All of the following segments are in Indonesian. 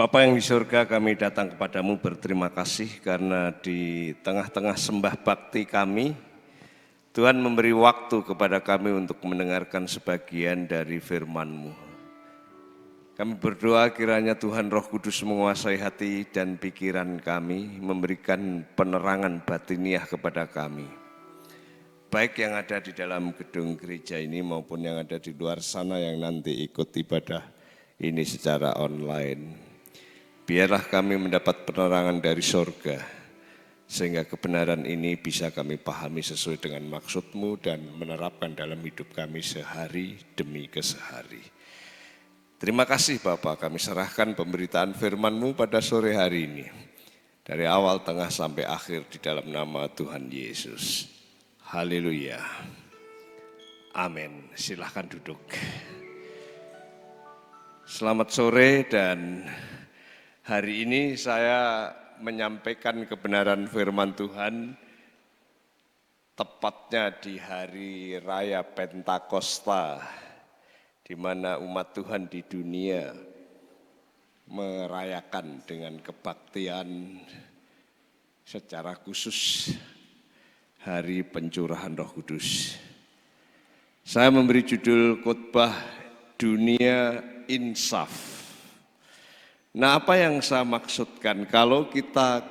Bapa yang di surga, kami datang kepadamu berterima kasih karena di tengah-tengah sembah bakti kami, Tuhan memberi waktu kepada kami untuk mendengarkan sebagian dari firman-Mu. Kami berdoa kiranya Tuhan Roh Kudus menguasai hati dan pikiran kami, memberikan penerangan batiniah kepada kami. Baik yang ada di dalam gedung gereja ini maupun yang ada di luar sana yang nanti ikut ibadah ini secara online. Biarlah kami mendapat penerangan dari surga, sehingga kebenaran ini bisa kami pahami sesuai dengan maksud-Mu dan menerapkan dalam hidup kami sehari demi kesehari. Terima kasih Bapak, kami serahkan pemberitaan firman-Mu pada sore hari ini. Dari awal, tengah, sampai akhir di dalam nama Tuhan Yesus. Haleluya. Amin. Silahkan duduk. Selamat sore dan hari ini saya menyampaikan kebenaran firman Tuhan tepatnya di hari raya Pentakosta, di mana umat Tuhan di dunia merayakan dengan kebaktian secara khusus hari pencurahan Roh Kudus. Saya memberi judul khotbah Dunia Insaf. Nah, apa yang saya maksudkan kalau kita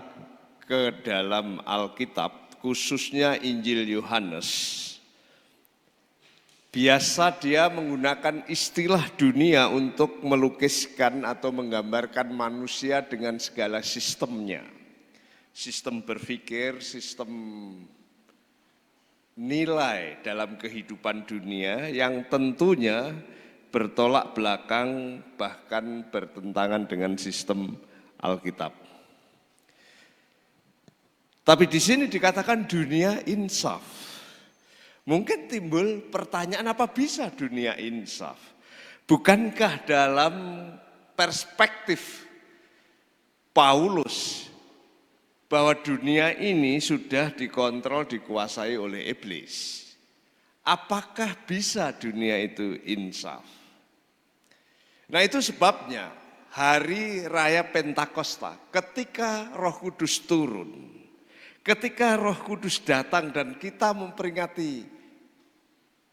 ke dalam Alkitab, khususnya Injil Yohanes, biasa dia menggunakan istilah dunia untuk melukiskan atau menggambarkan manusia dengan segala sistemnya. Sistem berpikir, sistem nilai dalam kehidupan dunia yang tentunya bertolak belakang bahkan bertentangan dengan sistem Alkitab. Tapi di sini dikatakan dunia insaf. Mungkin timbul pertanyaan, apa bisa dunia insaf? Bukankah dalam perspektif Paulus bahwa dunia ini sudah dikontrol, dikuasai oleh iblis? Apakah bisa dunia itu insaf? Nah, itu sebabnya hari raya Pentakosta, ketika Roh Kudus turun, ketika Roh Kudus datang dan kita memperingati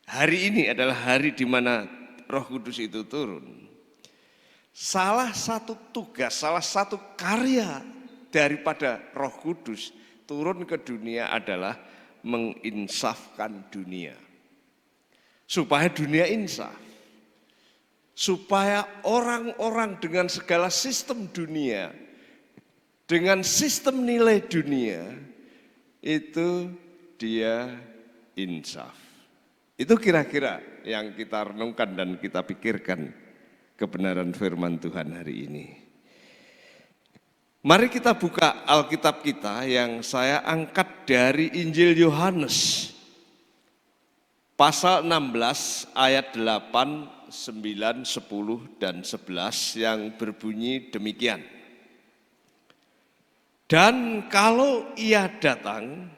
hari ini adalah hari di mana Roh Kudus itu turun. Salah satu tugas, salah satu karya daripada Roh Kudus turun ke dunia adalah menginsafkan dunia. Supaya dunia insaf. Supaya orang-orang dengan segala sistem dunia, dengan sistem nilai dunia, itu dia insaf. Itu kira-kira yang kita renungkan dan kita pikirkan kebenaran firman Tuhan hari ini. Mari kita buka Alkitab kita yang saya angkat dari Injil Yohanes. Pasal 16 ayat 8, 9, 10, dan 11 yang berbunyi demikian. Dan kalau ia datang,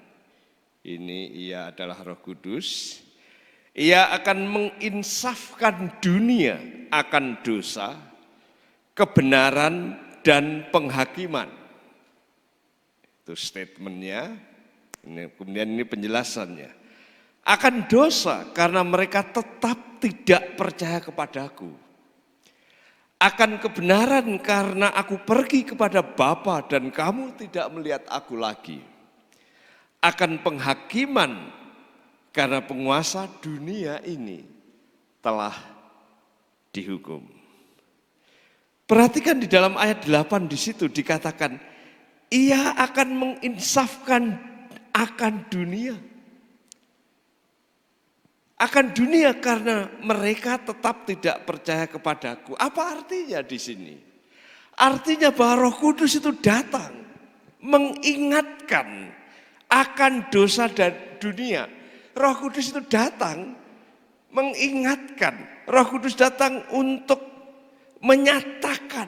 ini ia adalah Roh Kudus, ia akan menginsafkan dunia akan dosa, kebenaran, dan penghakiman. Itu statementnya, kemudian ini penjelasannya. Akan dosa karena mereka tetap tidak percaya kepadaku. Akan kebenaran karena aku pergi kepada Bapa dan kamu tidak melihat aku lagi. Akan penghakiman karena penguasa dunia ini telah dihukum. Perhatikan di dalam ayat 8 di situ dikatakan, ia akan menginsafkan akan dunia. Akan dunia karena mereka tetap tidak percaya kepadaku. Apa artinya di sini? Artinya bahwa Roh Kudus itu datang mengingatkan akan dosa dan dunia. Roh Kudus itu datang mengingatkan. Roh Kudus datang untuk menyatakan,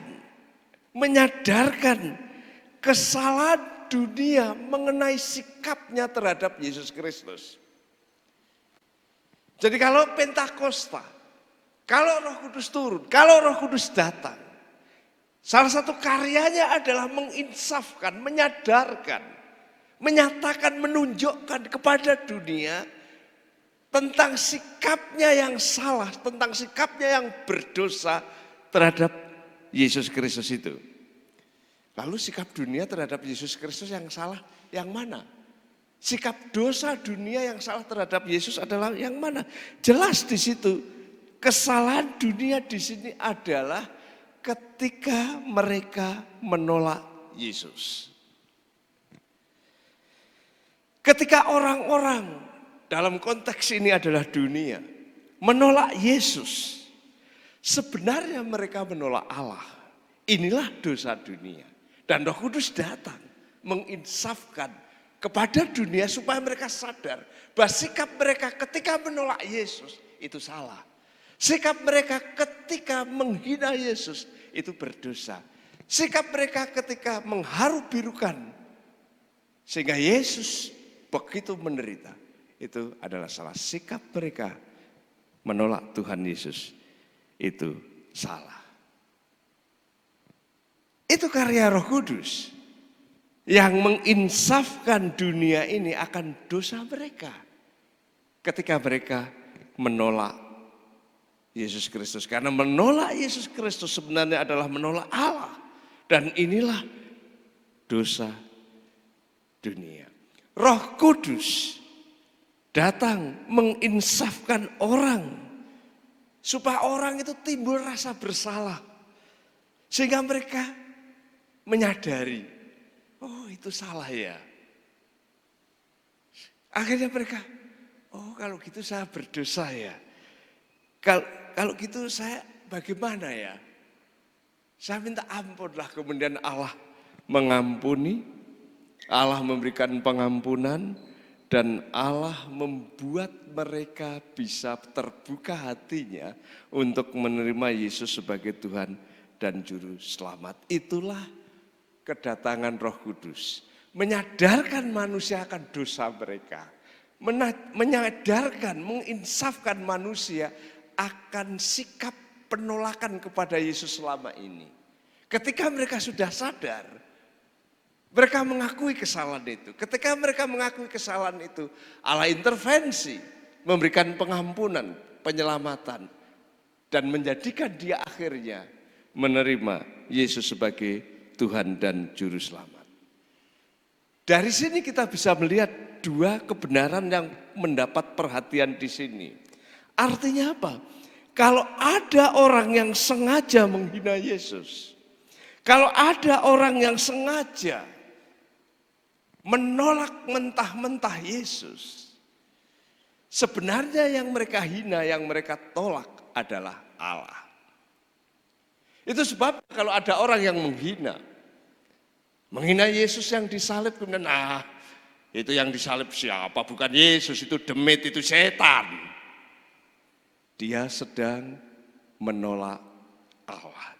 menyadarkan kesalahan dunia mengenai sikapnya terhadap Yesus Kristus. Jadi kalau Pentakosta, kalau Roh Kudus turun, kalau Roh Kudus datang, Salah satu karyanya adalah menginsafkan, menyadarkan, menyatakan, menunjukkan kepada dunia tentang sikapnya yang salah, tentang sikapnya yang berdosa terhadap Yesus Kristus itu. Lalu sikap dunia terhadap Yesus Kristus yang salah yang mana? Sikap dosa dunia yang salah terhadap Yesus adalah yang mana? Jelas di situ. Kesalahan dunia di sini adalah ketika mereka menolak Yesus. Ketika orang-orang dalam konteks ini adalah dunia menolak Yesus, sebenarnya mereka menolak Allah. Inilah dosa dunia. Dan Roh Kudus datang menginsafkan kepada dunia supaya mereka sadar bahwa sikap mereka ketika menolak Yesus itu salah. Sikap mereka ketika menghina Yesus itu berdosa. Sikap mereka ketika mengharu-birukan sehingga Yesus begitu menderita, itu adalah salah. Sikap mereka menolak Tuhan Yesus itu salah. Itu karya Roh Kudus yang menginsafkan dunia ini akan dosa mereka ketika mereka menolak Yesus Kristus. Karena menolak Yesus Kristus sebenarnya adalah menolak Allah. Dan inilah dosa dunia. Roh Kudus datang menginsafkan orang supaya orang itu timbul rasa bersalah. Sehingga mereka menyadari, oh itu salah ya. Akhirnya mereka, oh kalau gitu saya berdosa ya. Kalau gitu saya bagaimana ya? Saya minta ampunlah, kemudian Allah mengampuni, Allah memberikan pengampunan, dan Allah membuat mereka bisa terbuka hatinya untuk menerima Yesus sebagai Tuhan dan Juru Selamat. Itulah kedatangan Roh Kudus. Menyadarkan manusia akan dosa mereka. Menyadarkan, menginsafkan manusia akan sikap penolakan kepada Yesus selama ini. Ketika mereka sudah sadar, mereka mengakui kesalahan itu. Ketika mereka mengakui kesalahan itu, Allah intervensi, memberikan pengampunan, penyelamatan, dan menjadikan dia akhirnya menerima Yesus sebagai Tuhan dan Juru Selamat. Dari sini kita bisa melihat dua kebenaran yang mendapat perhatian di sini. Artinya apa? Kalau ada orang yang sengaja menghina Yesus, kalau ada orang yang sengaja menolak mentah-mentah Yesus, sebenarnya yang mereka hina, yang mereka tolak adalah Allah. Itu sebab kalau ada orang yang menghina Yesus yang disalib, kemudian itu yang disalib siapa? Bukan Yesus, itu demit, itu setan. Dia sedang menolak Allah.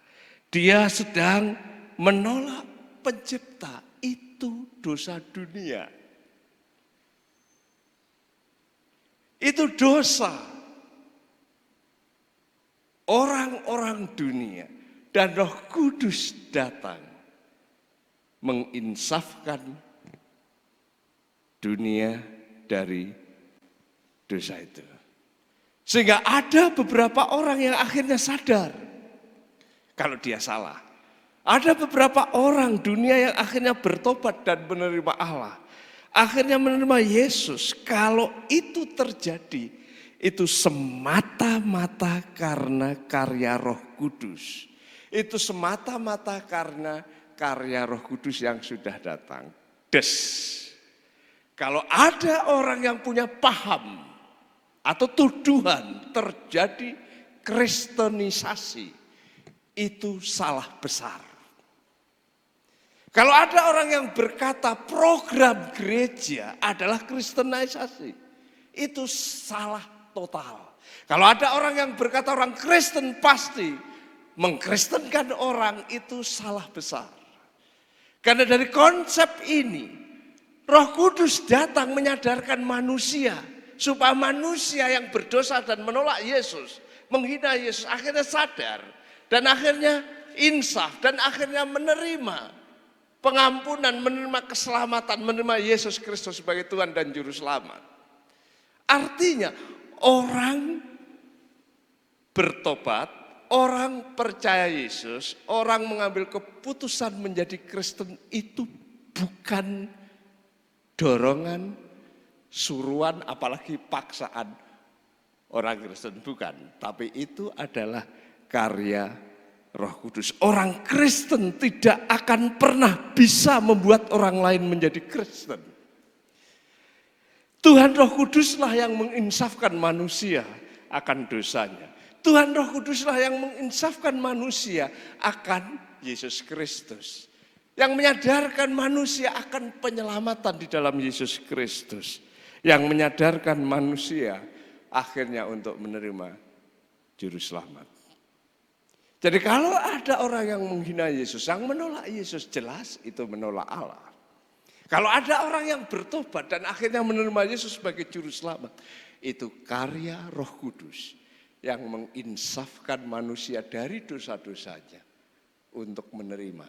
Dia sedang menolak Pencipta. Itu dosa dunia. Itu dosa orang-orang dunia. Dan Roh Kudus datang menginsafkan dunia dari dosa itu. Sehingga ada beberapa orang yang akhirnya sadar kalau dia salah. Ada beberapa orang dunia yang akhirnya bertobat dan menerima Allah. Akhirnya menerima Yesus. Kalau itu terjadi, itu semata-mata karena karya Roh Kudus. Itu semata-mata karena karya Roh Kudus yang sudah datang. Kalau ada orang yang punya paham atau tuduhan terjadi kristenisasi, itu salah besar. Kalau ada orang yang berkata program gereja adalah kristenisasi, itu salah total. Kalau ada orang yang berkata orang Kristen pasti mengkristenkan orang, itu salah besar. Karena dari konsep ini, Roh Kudus datang menyadarkan manusia, supaya manusia yang berdosa dan menolak Yesus, menghina Yesus, akhirnya sadar. Dan akhirnya insaf dan akhirnya menerima pengampunan, menerima keselamatan, menerima Yesus Kristus sebagai Tuhan dan Juru Selamat. Artinya orang bertobat, orang percaya Yesus, orang mengambil keputusan menjadi Kristen itu bukan dorongan, suruhan, apalagi paksaan orang Kristen, bukan. Tapi itu adalah karya Roh Kudus. Orang Kristen tidak akan pernah bisa membuat orang lain menjadi Kristen. Tuhan Roh Kuduslah yang menginsafkan manusia akan dosanya. Tuhan Roh Kuduslah yang menginsafkan manusia akan Yesus Kristus. Yang menyadarkan manusia akan penyelamatan di dalam Yesus Kristus. Yang menyadarkan manusia akhirnya untuk menerima Juru Selamat. Jadi kalau ada orang yang menghina Yesus, yang menolak Yesus, jelas itu menolak Allah. Kalau ada orang yang bertobat dan akhirnya menerima Yesus sebagai Juru Selamat, itu karya Roh Kudus yang menginsafkan manusia dari dosa-dosanya untuk menerima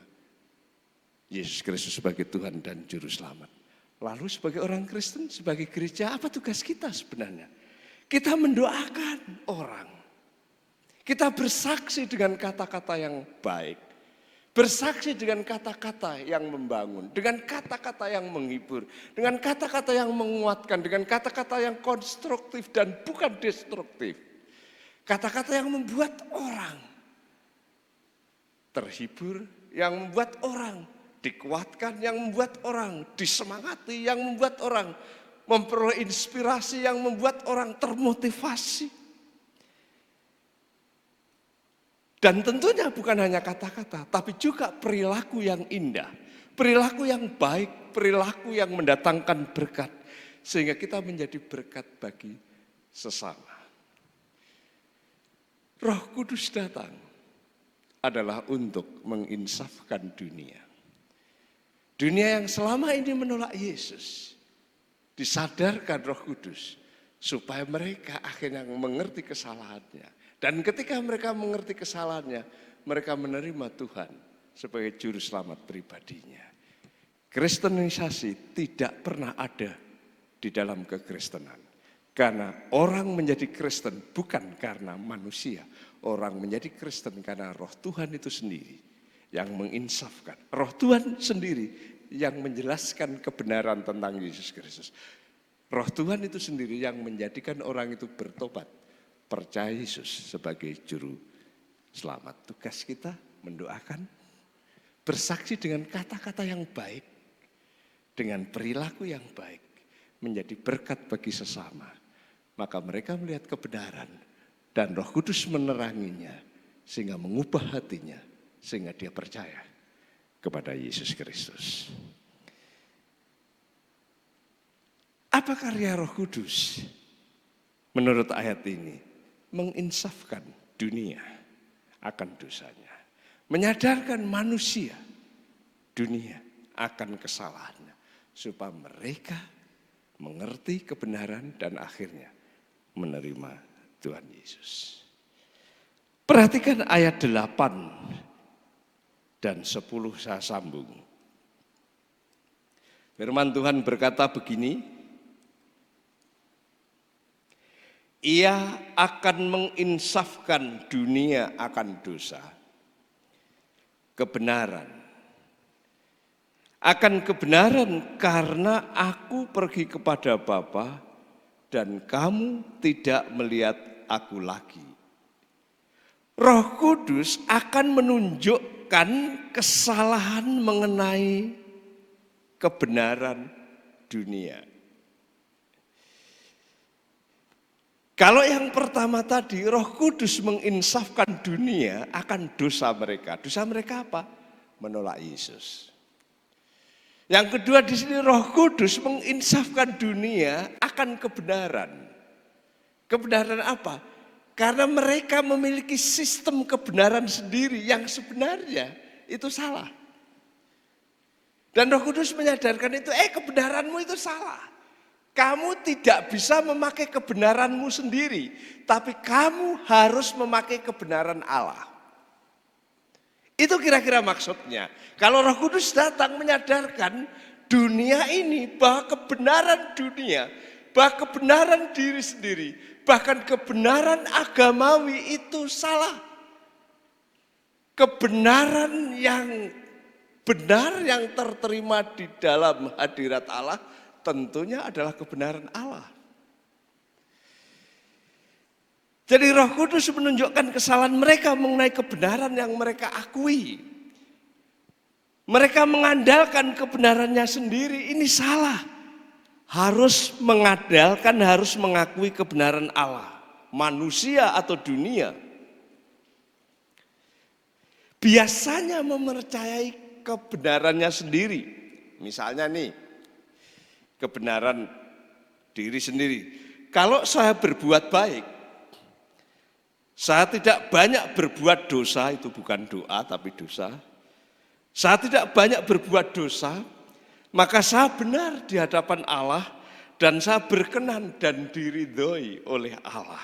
Yesus Kristus sebagai Tuhan dan Juru Selamat. Lalu sebagai orang Kristen, sebagai gereja, apa tugas kita sebenarnya? Kita mendoakan orang. Kita bersaksi dengan kata-kata yang baik. Bersaksi dengan kata-kata yang membangun. Dengan kata-kata yang menghibur. Dengan kata-kata yang menguatkan. Dengan kata-kata yang konstruktif dan bukan destruktif. Kata-kata yang membuat orang terhibur. Yang membuat orang dikuatkan. Yang membuat orang disemangati. Yang membuat orang memperoleh inspirasi. Yang membuat orang termotivasi. Dan tentunya bukan hanya kata-kata, tapi juga perilaku yang indah, perilaku yang baik, perilaku yang mendatangkan berkat. Sehingga kita menjadi berkat bagi sesama. Roh Kudus datang adalah untuk menginsafkan dunia. Dunia yang selama ini menolak Yesus, disadarkan Roh Kudus, supaya mereka akhirnya mengerti kesalahannya. Dan ketika mereka mengerti kesalahannya, mereka menerima Tuhan sebagai Juru Selamat pribadinya. Kristenisasi tidak pernah ada di dalam kekristenan. Karena orang menjadi Kristen bukan karena manusia. Orang menjadi Kristen karena Roh Tuhan itu sendiri yang menginsafkan. Roh Tuhan sendiri yang menjelaskan kebenaran tentang Yesus Kristus. Roh Tuhan itu sendiri yang menjadikan orang itu bertobat. Percaya Yesus sebagai Juru Selamat. Tugas kita mendoakan, bersaksi dengan kata-kata yang baik, dengan perilaku yang baik, menjadi berkat bagi sesama. Maka mereka melihat kebenaran dan Roh Kudus meneranginya, sehingga mengubah hatinya, sehingga dia percaya kepada Yesus Kristus. Apa karya Roh Kudus? Menurut ayat ini, menginsafkan dunia akan dosanya. Menyadarkan manusia dunia akan kesalahannya. Supaya mereka mengerti kebenaran dan akhirnya menerima Tuhan Yesus. Perhatikan ayat 8 dan 10 saya sambung. Firman Tuhan berkata begini, Ia akan menginsafkan dunia akan dosa, kebenaran. Akan kebenaran karena aku pergi kepada Bapa dan kamu tidak melihat aku lagi. Roh Kudus akan menunjukkan kesalahan mengenai kebenaran dunia. Kalau yang pertama tadi, Roh Kudus menginsafkan dunia akan dosa mereka. Dosa mereka apa? Menolak Yesus. Yang kedua di sini Roh Kudus menginsafkan dunia akan kebenaran. Kebenaran apa? Karena mereka memiliki sistem kebenaran sendiri yang sebenarnya itu salah. Dan Roh Kudus menyadarkan itu, kebenaranmu itu salah. Kamu tidak bisa memakai kebenaranmu sendiri, tapi kamu harus memakai kebenaran Allah. Itu kira-kira maksudnya. Kalau Roh Kudus datang menyadarkan dunia ini, bahwa kebenaran dunia, bahwa kebenaran diri sendiri, bahkan kebenaran agamawi itu salah. Kebenaran yang benar yang terterima di dalam hadirat Allah tentunya adalah kebenaran Allah. Jadi Roh Kudus menunjukkan kesalahan mereka mengenai kebenaran yang mereka akui. Mereka mengandalkan kebenarannya sendiri, ini salah. Harus mengandalkan, harus mengakui kebenaran Allah, manusia atau dunia. Biasanya mempercayai kebenarannya sendiri. Misalnya nih, kebenaran diri sendiri. Kalau saya berbuat baik, saya tidak banyak berbuat dosa, itu bukan doa tapi dosa. Saya tidak banyak berbuat dosa, maka saya benar di hadapan Allah dan saya berkenan dan diridhoi oleh Allah.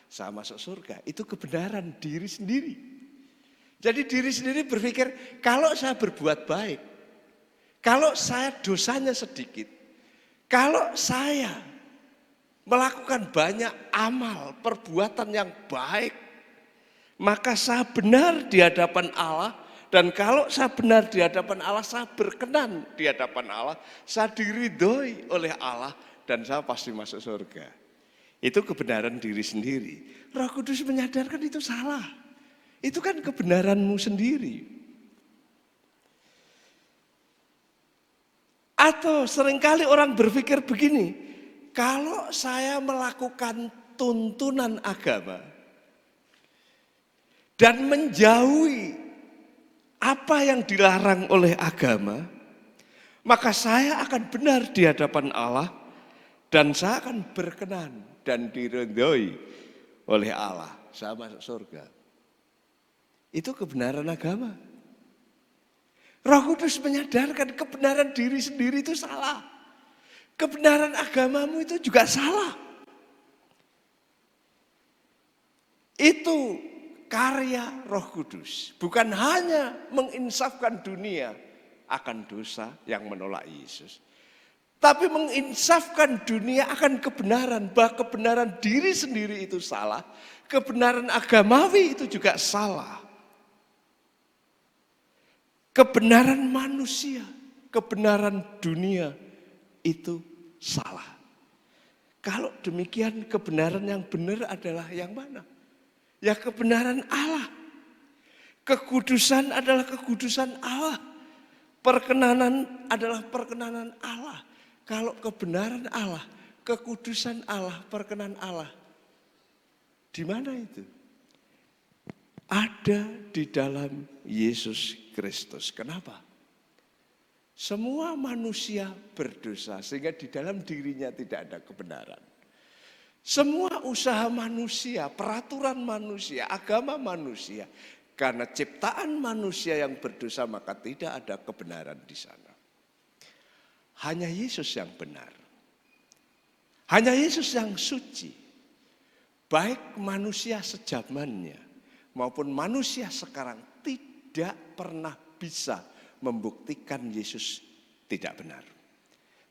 Saya masuk surga, itu kebenaran diri sendiri. Jadi diri sendiri berpikir, kalau saya berbuat baik, kalau saya dosanya sedikit, kalau saya melakukan banyak amal, perbuatan yang baik, maka saya benar di hadapan Allah. Dan kalau saya benar di hadapan Allah, saya berkenan di hadapan Allah, saya diridhoi oleh Allah, dan saya pasti masuk surga. Itu kebenaran diri sendiri. Roh Kudus menyadarkan itu salah. Itu kan kebenaranmu sendiri. Atau seringkali orang berpikir begini, kalau saya melakukan tuntunan agama dan menjauhi apa yang dilarang oleh agama, maka saya akan benar di hadapan Allah dan saya akan berkenan dan diridhoi oleh Allah. Saya masuk surga. Itu kebenaran agama. Roh Kudus menyadarkan kebenaran diri sendiri itu salah. Kebenaran agamamu itu juga salah. Itu karya Roh Kudus. Bukan hanya menginsafkan dunia akan dosa yang menolak Yesus. Tapi menginsafkan dunia akan kebenaran. Bahwa kebenaran diri sendiri itu salah. Kebenaran agamawi itu juga salah. Kebenaran manusia, kebenaran dunia itu salah. Kalau demikian kebenaran yang benar adalah yang mana? Ya kebenaran Allah. Kekudusan adalah kekudusan Allah. Perkenanan adalah perkenanan Allah. Kalau kebenaran Allah, kekudusan Allah, perkenanan Allah, di mana itu? Ada di dalam Yesus Kristus. Kenapa? Semua manusia berdosa sehingga di dalam dirinya tidak ada kebenaran. Semua usaha manusia, peraturan manusia, agama manusia, karena ciptaan manusia yang berdosa maka tidak ada kebenaran di sana. Hanya Yesus yang benar. Hanya Yesus yang suci. Baik manusia sejamannya maupun manusia sekarang tidak pernah bisa membuktikan Yesus tidak benar.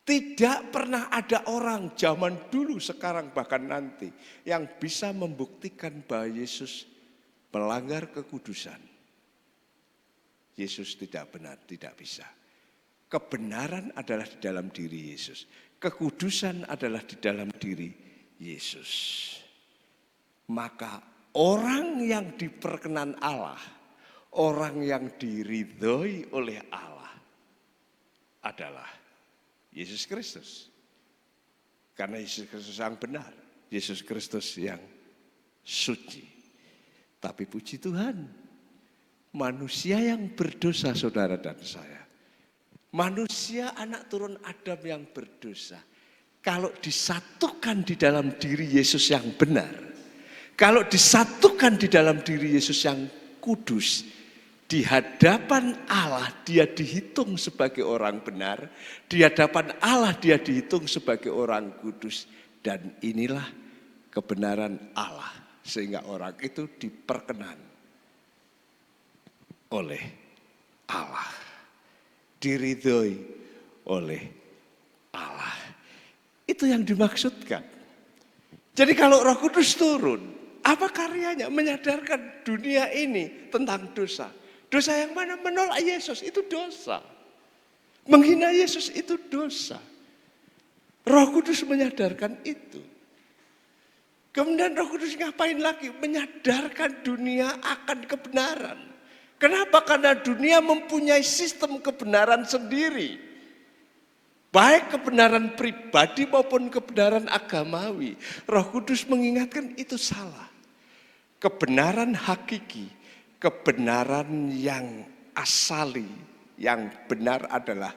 Tidak pernah ada orang zaman dulu, sekarang, bahkan nanti yang bisa membuktikan bahwa Yesus melanggar kekudusan. Yesus tidak benar, tidak bisa. Kebenaran adalah di dalam diri Yesus. Kekudusan adalah di dalam diri Yesus. Maka orang yang diperkenan Allah, orang yang diridhoi oleh Allah adalah Yesus Kristus. Karena Yesus Kristus yang benar, Yesus Kristus yang suci. Tapi puji Tuhan, manusia yang berdosa saudara dan saya, manusia anak turun Adam yang berdosa, kalau disatukan di dalam diri Yesus yang benar, kalau disatukan di dalam diri Yesus yang kudus, di hadapan Allah dia dihitung sebagai orang benar, di hadapan Allah dia dihitung sebagai orang kudus. Dan inilah kebenaran Allah, sehingga orang itu diperkenan. oleh Allah. Diridhoi oleh Allah. Itu yang dimaksudkan. Jadi kalau Roh Kudus turun, apa karyanya? Menyadarkan dunia ini tentang dosa. Dosa yang mana? Menolak Yesus itu dosa. Menghina Yesus itu dosa. Roh Kudus menyadarkan itu. Kemudian Roh Kudus ngapain lagi? Menyadarkan dunia akan kebenaran. Kenapa? Karena dunia mempunyai sistem kebenaran sendiri. Baik kebenaran pribadi maupun kebenaran agamawi. Roh Kudus mengingatkan itu salah. Kebenaran hakiki, kebenaran yang asali, yang benar adalah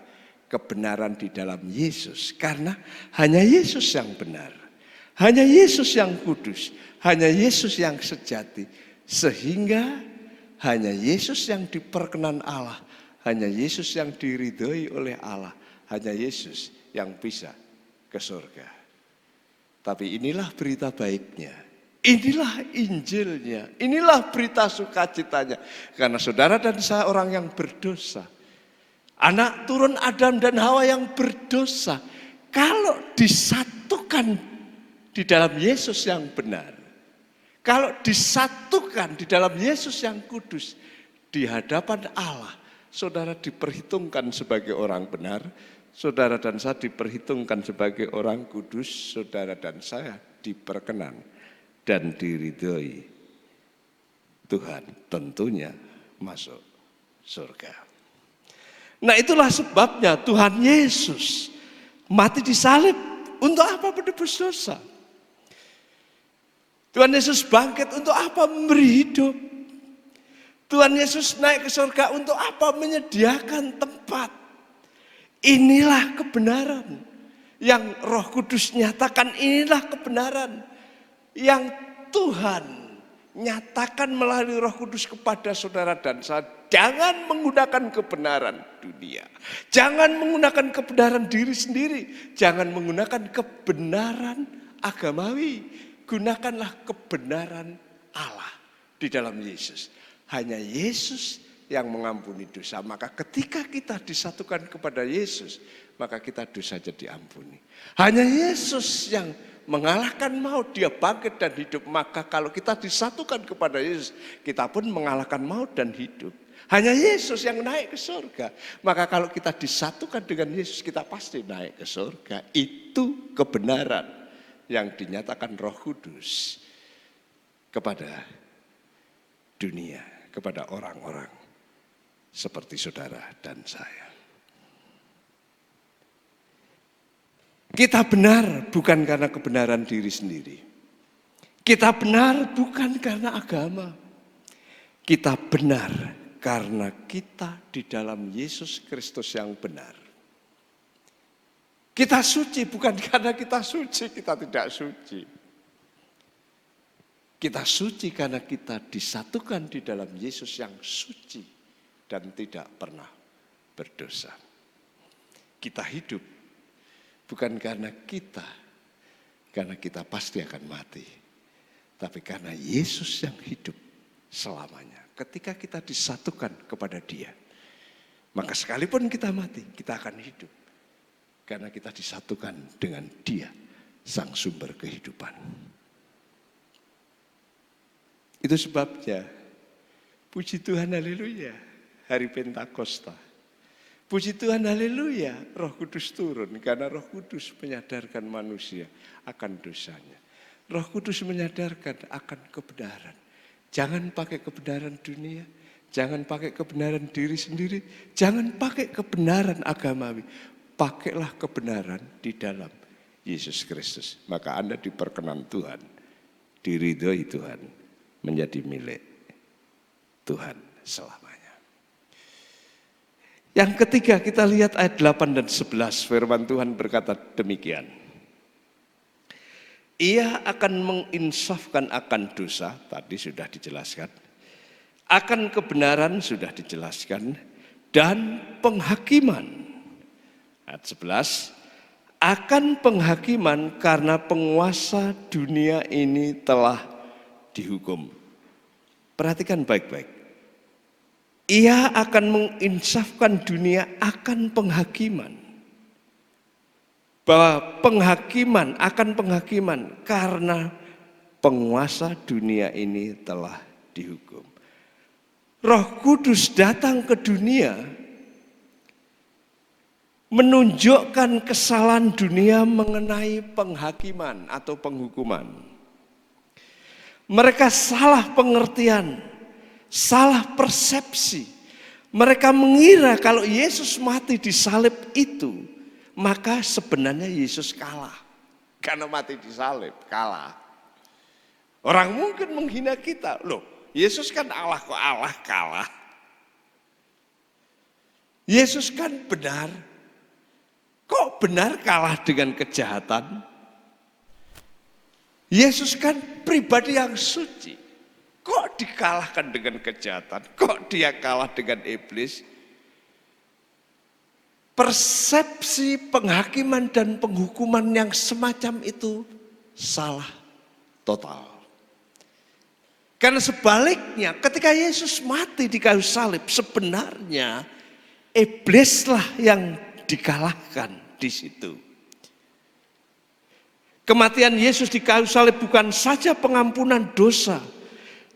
kebenaran di dalam Yesus. Karena hanya Yesus yang benar. Hanya Yesus yang kudus. Hanya Yesus yang sejati. Sehingga hanya Yesus yang diperkenan Allah. Hanya Yesus yang diridhoi oleh Allah. Hanya Yesus yang bisa ke surga. Tapi inilah berita baiknya. Inilah Injilnya. Inilah berita sukacitanya. Karena saudara dan saya orang yang berdosa. Anak turun Adam dan Hawa yang berdosa. Kalau disatukan di dalam Yesus yang benar. Kalau disatukan di dalam Yesus yang kudus. Di hadapan Allah. Saudara diperhitungkan sebagai orang benar. Saudara dan saya diperhitungkan sebagai orang kudus, saudara dan saya diperkenan dan diridhoi Tuhan, tentunya masuk surga. Nah itulah sebabnya Tuhan Yesus mati disalib untuk apa? Menebus dosa. Tuhan Yesus bangkit untuk apa? Memberi hidup. Tuhan Yesus naik ke surga untuk apa? Menyediakan tempat. Inilah kebenaran yang Roh Kudus nyatakan, inilah kebenaran yang Tuhan nyatakan melalui Roh Kudus kepada saudara dan saya. Jangan menggunakan kebenaran dunia. Jangan menggunakan kebenaran diri sendiri. Jangan menggunakan kebenaran agamawi. Gunakanlah kebenaran Allah di dalam Yesus. Hanya Yesus yang mengampuni dosa. Maka ketika kita disatukan kepada Yesus, maka kita dosa jadi ampuni. Hanya Yesus yang mengalahkan maut, dia bangkit dan hidup. Maka kalau kita disatukan kepada Yesus, kita pun mengalahkan maut dan hidup. Hanya Yesus yang naik ke surga. Maka kalau kita disatukan dengan Yesus, kita pasti naik ke surga. Itu kebenaran yang dinyatakan Roh Kudus kepada dunia, kepada orang-orang seperti saudara dan saya. Kita benar bukan karena kebenaran diri sendiri. Kita benar bukan karena agama. Kita benar karena kita di dalam Yesus Kristus yang benar. Kita suci bukan karena kita suci, kita tidak suci. Kita suci karena kita disatukan di dalam Yesus yang suci dan tidak pernah berdosa. Kita hidup bukan karena kita pasti akan mati. Tapi karena Yesus yang hidup selamanya. Ketika kita disatukan kepada Dia, maka sekalipun kita mati, kita akan hidup. Karena kita disatukan dengan Dia, Sang Sumber kehidupan. Itu sebabnya, puji Tuhan, haleluya. Hari Pentakosta. Puji Tuhan, haleluya, Roh Kudus turun. Karena Roh Kudus menyadarkan manusia akan dosanya. Roh Kudus menyadarkan akan kebenaran. Jangan pakai kebenaran dunia. Jangan pakai kebenaran diri sendiri. Jangan pakai kebenaran agamawi. Pakailah kebenaran di dalam Yesus Kristus. Maka Anda diperkenan Tuhan. Diridhoi Tuhan. Menjadi milik Tuhan selamanya. Yang ketiga kita lihat ayat 8 dan 11, firman Tuhan berkata demikian. Ia akan menginsafkan akan dosa, tadi sudah dijelaskan. Akan kebenaran sudah dijelaskan. Dan penghakiman. Ayat 11, akan penghakiman karena penguasa dunia ini telah dihukum. Perhatikan baik-baik. Ia akan menginsafkan dunia akan penghakiman. Bahwa penghakiman karena penguasa dunia ini telah dihukum. Roh Kudus datang ke dunia menunjukkan kesalahan dunia mengenai penghakiman atau penghukuman. Mereka salah pengertian, salah persepsi. Mereka mengira kalau Yesus mati di salib itu, maka sebenarnya Yesus kalah. Karena mati di salib, kalah. Orang mungkin menghina kita, loh Yesus kan Allah, kok Allah kalah? Yesus kan benar, kok benar kalah dengan kejahatan? Yesus kan pribadi yang suci, kok dikalahkan dengan kejahatan? Kok dia kalah dengan iblis? Persepsi penghakiman dan penghukuman yang semacam itu salah total. Karena sebaliknya ketika Yesus mati di kayu salib, sebenarnya iblislah yang dikalahkan di situ. Kematian Yesus di kayu salib bukan saja pengampunan dosa,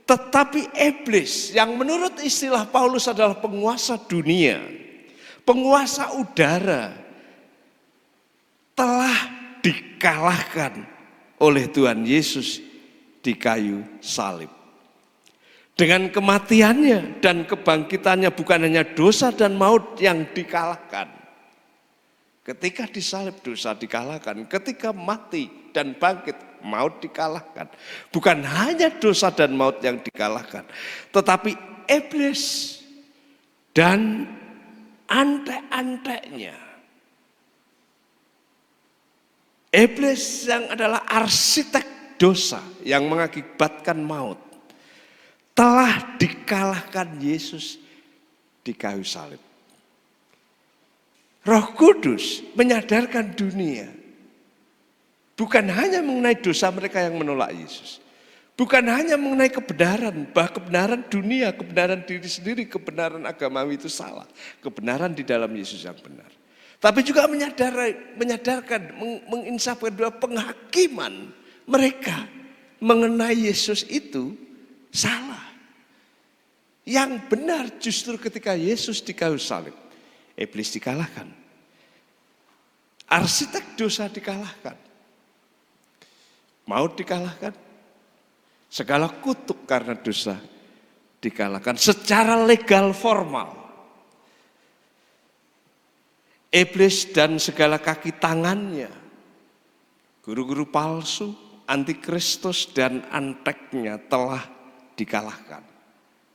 tetapi iblis yang menurut istilah Paulus adalah penguasa dunia, penguasa udara, telah dikalahkan oleh Tuhan Yesus di kayu salib. Dengan kematiannya dan kebangkitannya bukan hanya dosa dan maut yang dikalahkan. Ketika disalib dosa dikalahkan, ketika mati dan bangkit maut dikalahkan. Bukan hanya dosa dan maut yang dikalahkan, tetapi iblis dan antek-anteknya. Iblis yang adalah arsitek dosa yang mengakibatkan maut telah dikalahkan Yesus di kayu salib. Roh Kudus menyadarkan dunia bukan hanya mengenai dosa mereka yang menolak Yesus, bukan hanya mengenai kebenaran, bahwa kebenaran dunia, kebenaran diri sendiri, kebenaran agamawi itu salah, kebenaran di dalam Yesus yang benar. Tapi juga menyadarkan, menginsafkan bahwa penghakiman mereka mengenai Yesus itu salah. Yang benar justru ketika Yesus di kayu salib, iblis dikalahkan. Arsitek dosa dikalahkan. Maut dikalahkan. Segala kutuk karena dosa dikalahkan secara legal formal. Iblis dan segala kaki tangannya, guru-guru palsu, antikristus dan anteknya telah dikalahkan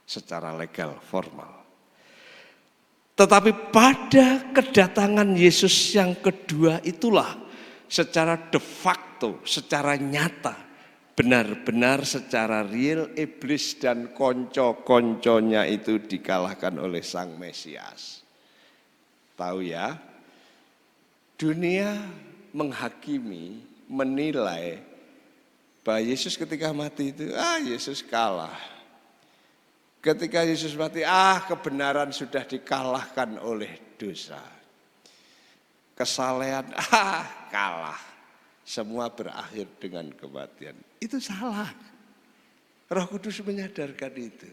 secara legal formal. Tetapi pada kedatangan Yesus yang kedua itulah secara de facto, secara nyata, benar-benar secara real iblis dan konco-konconya itu dikalahkan oleh Sang Mesias. Tahu ya, dunia menghakimi, menilai bahwa Yesus ketika mati itu, Yesus kalah. Ketika Yesus mati, kebenaran sudah dikalahkan oleh dosa. Kesalehan, kalah. Semua berakhir dengan kematian. Itu salah. Roh Kudus menyadarkan itu.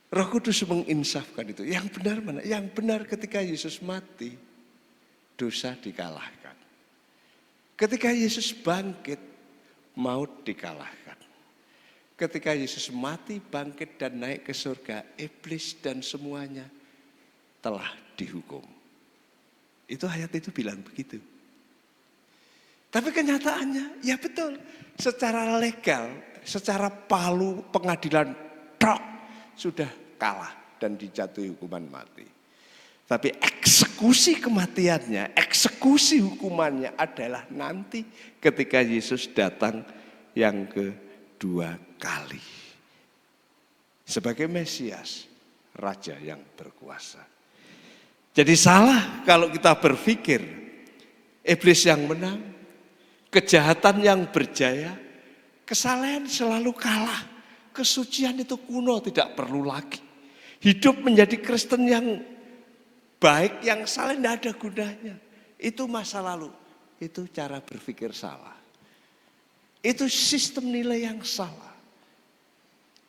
Roh Kudus menginsafkan itu. Yang benar mana? Yang benar ketika Yesus mati, dosa dikalahkan. Ketika Yesus bangkit, maut dikalahkan. Ketika Yesus mati, bangkit dan naik ke surga, iblis dan semuanya telah dihukum. Itu ayat itu bilang begitu. Tapi kenyataannya, ya betul. Secara legal, secara palu pengadilan sudah kalah dan dijatuhi hukuman mati. Tapi eksekusi kematiannya, eksekusi hukumannya adalah nanti ketika Yesus datang yang kedua kali. Sebagai Mesias, Raja yang berkuasa. Jadi salah kalau kita berpikir iblis yang menang, kejahatan yang berjaya, kesalahan selalu kalah kesucian itu kuno, tidak perlu lagi. Hidup menjadi Kristen yang baik, yang salah, tidak ada gunanya. Itu masa lalu, itu cara berpikir salah. Itu sistem nilai yang salah.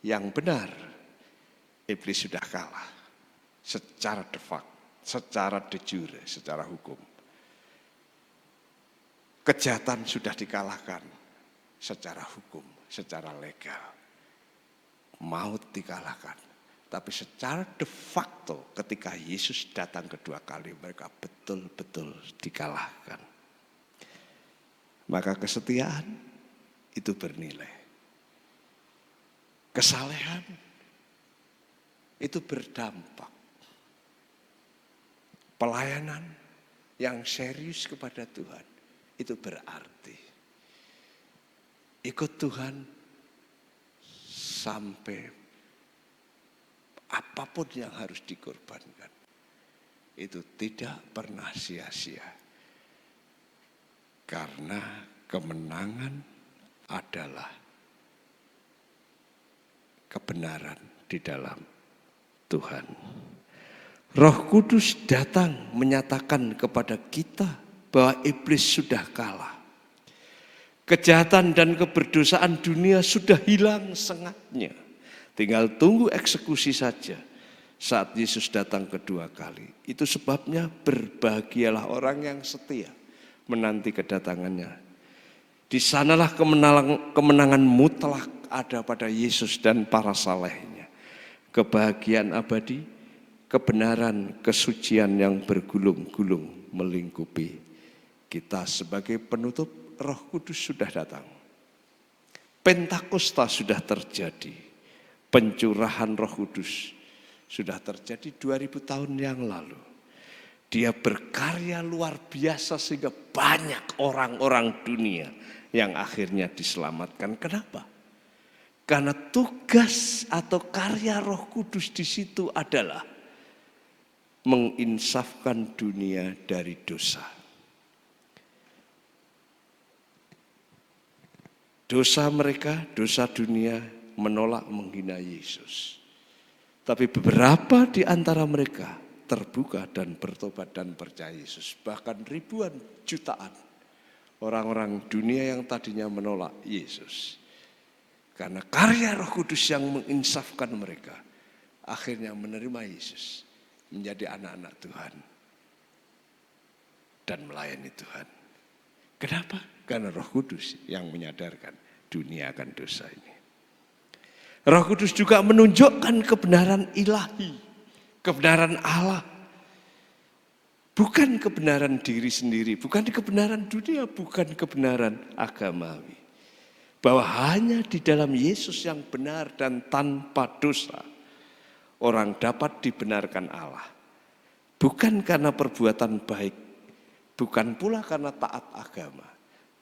Yang benar, iblis sudah kalah secara de facto, secara de jure, secara hukum. Kejahatan sudah dikalahkan secara hukum, secara legal. Maut dikalahkan. Tapi secara de facto ketika Yesus datang kedua kali, mereka betul-betul dikalahkan. Maka kesetiaan itu bernilai. Kesalehan itu berdampak. Pelayanan yang serius kepada Tuhan itu berarti ikut Tuhan sampai apapun yang harus dikorbankan. Itu tidak pernah sia-sia. Karena kemenangan adalah kebenaran di dalam Tuhan. Roh Kudus datang menyatakan kepada kita bahwa iblis sudah kalah. Kejahatan dan keberdosaan dunia sudah hilang sengatnya. Tinggal tunggu eksekusi saja saat Yesus datang kedua kali. Itu sebabnya berbahagialah orang yang setia menanti kedatangannya. Di sanalah kemenangan mutlak ada pada Yesus dan para salehnya. Kebahagiaan abadi, kebenaran, kesucian yang bergulung-gulung melingkupi kita. Sebagai penutup, Roh Kudus sudah datang. Pentakosta sudah terjadi. Pencurahan Roh Kudus sudah terjadi 2000 tahun yang lalu. Dia berkarya luar biasa sehingga banyak orang-orang dunia yang akhirnya diselamatkan. Kenapa? Karena tugas atau karya Roh Kudus di situ adalah menginsafkan dunia dari dosa. Dosa mereka, dosa dunia menolak menghina Yesus. Tapi beberapa di antara mereka terbuka dan bertobat dan percaya Yesus. Bahkan ribuan jutaan orang-orang dunia yang tadinya menolak Yesus. Karena karya Roh Kudus yang menginsafkan mereka, akhirnya menerima Yesus, menjadi anak-anak Tuhan dan melayani Tuhan. Kenapa? Karena Roh Kudus yang menyadarkan dunia akan dosa ini. Roh Kudus juga menunjukkan kebenaran ilahi, kebenaran Allah. Bukan kebenaran diri sendiri, bukan kebenaran dunia, bukan kebenaran agamawi. Bahwa hanya di dalam Yesus yang benar dan tanpa dosa, orang dapat dibenarkan Allah. Bukan karena perbuatan baik, bukan pula karena taat agama,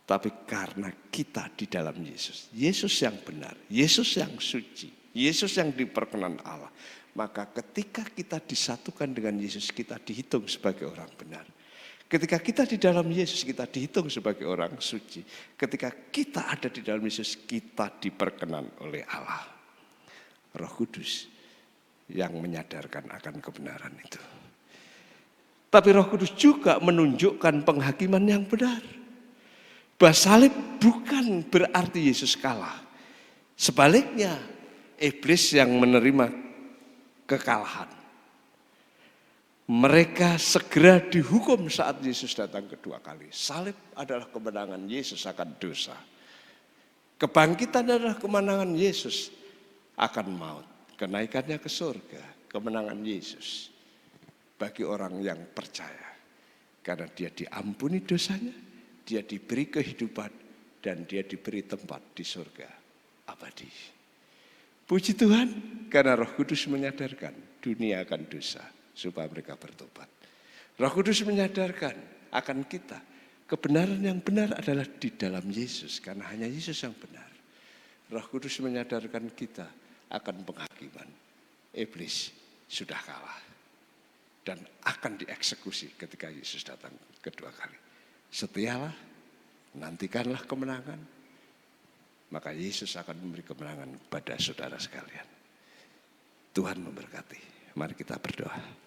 tapi karena kita di dalam Yesus. Yesus yang benar, Yesus yang suci, Yesus yang diperkenan Allah. Maka ketika kita disatukan dengan Yesus, kita dihitung sebagai orang benar. Ketika kita di dalam Yesus, kita dihitung sebagai orang suci. Ketika kita ada di dalam Yesus, kita diperkenan oleh Allah. Roh Kudus yang menyadarkan akan kebenaran itu. Tapi Roh Kudus juga menunjukkan penghakiman yang benar. Bahwa salib bukan berarti Yesus kalah. Sebaliknya, iblis yang menerima kekalahan. Mereka segera dihukum saat Yesus datang kedua kali. Salib adalah kemenangan Yesus akan dosa. Kebangkitan adalah kemenangan Yesus akan maut. Kenaikannya ke surga, kemenangan Yesus bagi orang yang percaya. Karena dia diampuni dosanya, dia diberi kehidupan, dan dia diberi tempat di surga abadi. Puji Tuhan, karena Roh Kudus menyadarkan dunia akan dosa, supaya mereka bertobat. Roh Kudus menyadarkan akan kita, kebenaran yang benar adalah di dalam Yesus, karena hanya Yesus yang benar. Roh Kudus menyadarkan kita akan penghakiman. Iblis sudah kalah dan akan dieksekusi ketika Yesus datang kedua kali. Setialah, nantikanlah kemenangan, maka Yesus akan memberi kemenangan kepada saudara sekalian. Tuhan memberkati. Mari kita berdoa.